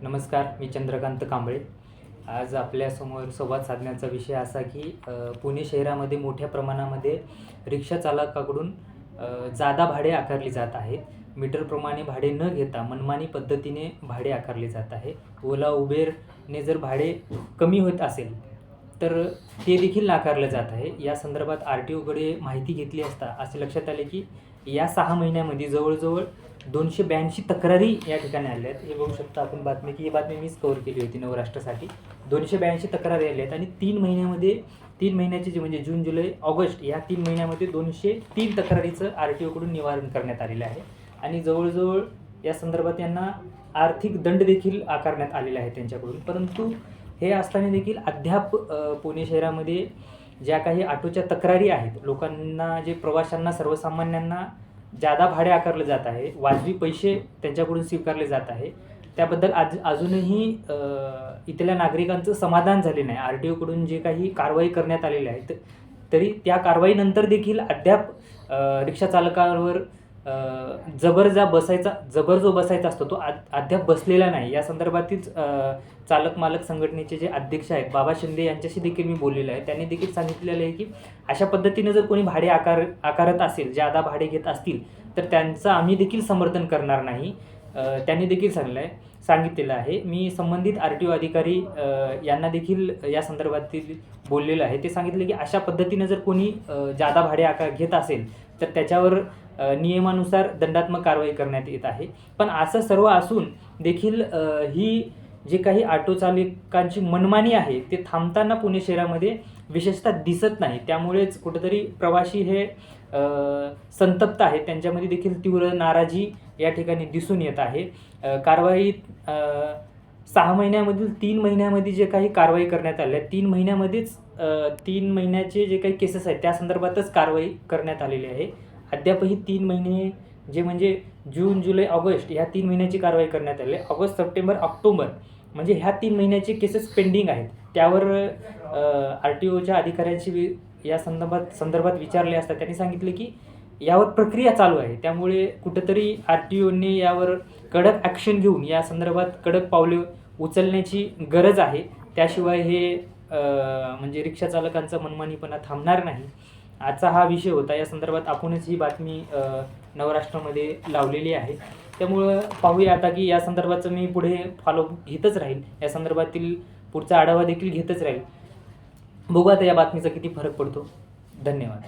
नमस्कार, मी चंद्रकांत कांबळे. आज आपल्यासमोर संवाद साधण्याचा विषय असा की पुणे शहरामध्ये मोठ्या प्रमाणामध्ये रिक्षा चालकाकडून जादा भाडे आकारली जात आहेत. मीटरप्रमाणे भाडे न घेता मनमानी पद्धतीने भाडे आकारले जात आहे. ओला, उबेरने जर भाडे कमी होत असेल तर ते देखील नाकारलं जात आहे. या संदर्भात RTOकडे माहिती घेतली असता असे लक्षात आले की या 6 महिन्यामध्ये जवळजवळ 282 तक्रारी या ठिकाणी आल्या आहेत. हे बघू शकता आपण बातमी की ही बातमी मीच कव्हर केली होती नवराष्ट्रासाठी. 282 तक्रारी आल्या आहेत आणि 3 महिन्यामध्ये 3 महिन्याचे जे म्हणजे जून, जुलै, ऑगस्ट या 3 महिन्यामध्ये 203 तक्रारीचं RTOकडून निवारण करण्यात आलेलं आहे. आणि जवळजवळ या संदर्भात यांना आर्थिक दंड देखील आकारण्यात आलेला आहे त्यांच्याकडून. परंतु हे असताना देखील अद्याप पुणे शहरामध्ये ज्या काही ऑटोच्या तक्रारी आहेत, लोकांना जे प्रवाशांना सर्वसामान्यांना जादा भाडे आकारले जात आहे, वाजवी पैसे त्यांच्याकडून स्वीकारले जात आहे, त्याबद्दल अजूनही इथल्या नागरिकांचं समाधान झाले नाही. RTOकडून जे काही कारवाई करण्यात आलेल्या आहेत तरी त्या कारवाईनंतर देखील अद्याप रिक्षा चालकांवर जबर जो बसायचा असतो तो अद्याप बसलेला नाही. या संदर्भातीच चालक मालक संघटनेचे जे अध्यक्ष आहेत बाबा शिंदे यांच्याशी देखील मी बोललेलो आहे. त्यांनी देखील सांगितलेलं आहे की अशा पद्धतीने जर कोणी भाडे आकारत असेल, जादा भाडे घेत असतील तर त्यांचं आम्ही देखील समर्थन करणार नाही. त्यांनी देखील सांगितलेलं आहे. मी संबंधित RTO अधिकारी यांना देखील या संदर्भातील बोललेलं आहे. ते सांगितले की अशा पद्धतीनं जर कोणी जादा भाडे घेत असेल तर त्याच्यावर नियमानुसार दंडात्मक कारवाई करण्यात येत आहे. पण असं सर्व असून देखील ही जे काही ऑटो चालकांची मनमानी आहे ते थांबताना पुणे शहरामध्ये विशेषतः दिसत नाही. त्यामुळेच कुठेतरी प्रवासी हे संतप्त आहेत. त्यांच्यामध्ये देखील तीव्र नाराजी या ठिकाणी दिसून येत आहे. कारवाईत 6 महिन्यामधील 3 महिन्यामध्ये जे काही कारवाई करण्यात आली आहे, 3 महिन्यामध्येच 3 महिन्याचे जे काही केसेस आहेत त्या संदर्भातच कारवाई करण्यात आलेली आहे. अद्यापही 3 महिने जे म्हणजे जून, जुलै, ऑगस्ट ह्या 3 महिन्याची कारवाई करण्यात आली आहे. ऑगस्ट, सप्टेंबर, ऑक्टोबर म्हणजे ह्या 3 महिन्याचे केसेस पेंडिंग आहेत. त्यावर RTOच्या अधिकाऱ्यांशी या संदर्भात विचारले असता त्यांनी सांगितले की यावर प्रक्रिया चालू आहे. त्यामुळे कुठंतरी RTOने यावर कडक ॲक्शन घेऊन या संदर्भात कडक पावले उचलण्याची गरज आहे. त्याशिवाय हे म्हणजे रिक्षा चालकांचा मनमानीपणा थांबणार नाही. आजचा हा विषय होता. या संदर्भात आपणच ही बातमी नवराष्ट्रामध्ये लावलेली आहे. त्यामुळं पाहूया आता की या संदर्भाचं मी पुढे फॉलो घेतच राहील. या संदर्भातील पुढचा आढावा देखील घेतच राहील. बघू आता या बातमीचा किती फरक पडतो. धन्यवाद.